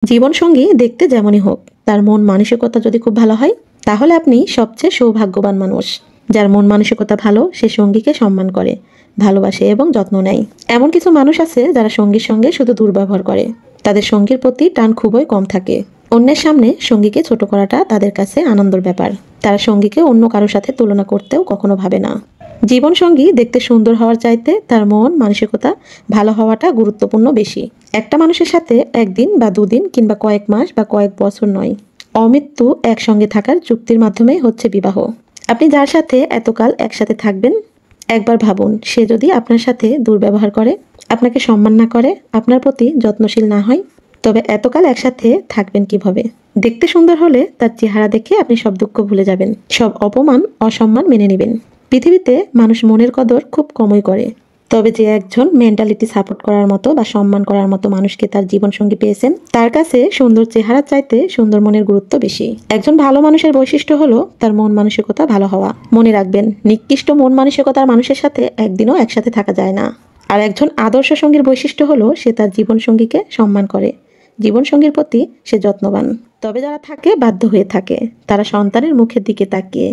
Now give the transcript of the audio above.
জীবনসঙ্গী দেখতে যেমনই হোক, তার মন মানসিকতা যদি খুব ভালো হয়, তাহলে আপনি সবচেয়ে সৌভাগ্যবান মানুষ। যার মন মানসিকতা ভালো, সে সঙ্গীকে সম্মান করে, ভালোবাসে এবং যত্ন নেয়। এমন কিছু মানুষ আছে যারা সঙ্গীর সঙ্গে শুধু দুর্ব্যবহার করে। তাদের সঙ্গীর প্রতি টান খুবই কম থাকে। অন্যের সামনে সঙ্গীকে ছোট করাটা তাদের কাছে আনন্দের ব্যাপার। তারা সঙ্গীকে অন্য কারোর সাথে তুলনা করতেও কখনো ভাবে না। জীবনসঙ্গী দেখতে সুন্দর হওয়ার চাইতে তার মন মানসিকতা ভালো হওয়াটা গুরুত্বপূর্ণ বেশি। একটা মানুষের সাথে একদিন বা দুদিন কিংবা কয়েক মাস বা কয়েক বছর নয়, অমৃত্যু একসঙ্গে থাকার চুক্তির মাধ্যমেই হচ্ছে বিবাহ। আপনি যার সাথে এতকাল একসাথে থাকবেন, একবার ভাবুন, সে যদি আপনার সাথে দুর্ব্যবহার করে, আপনাকে সম্মান না করে, আপনার প্রতি যত্নশীল না হয়, তবে এতকাল একসাথে থাকবেন কিভাবে? দেখতে সুন্দর হলে তার চেহারা দেখে আপনি সব দুঃখ ভুলে যাবেন, সব অপমান অসম্মান মেনে নেবেন। পৃথিবীতে মানুষ মনের কদর খুব কমই করে। তবে যে একজন মেন্টালিটি সাপোর্ট করার মতো বা সম্মান করার মতো মানুষকে তার জীবনসঙ্গী পেয়েছেন, তার কাছে সুন্দর চেহারা চাইতে সুন্দর মনের গুরুত্ব বেশি। একজন ভালো মানুষের বৈশিষ্ট্য হলো তার মন মানসিকতা ভালো হওয়া। মনে রাখবেন, নিকৃষ্ট মন মানসিকতার মানুষের সাথে একদিনও একসাথে থাকা যায় না। আর একজন আদর্শ সঙ্গীর বৈশিষ্ট্য হলো সে তার জীবনসঙ্গীকে সম্মান করে, জীবনসঙ্গীর প্রতি সে যত্নবান। তবে যারা থাকে বাধ্য হয়ে থাকে, তারা সন্তানের মুখের দিকে তাকিয়ে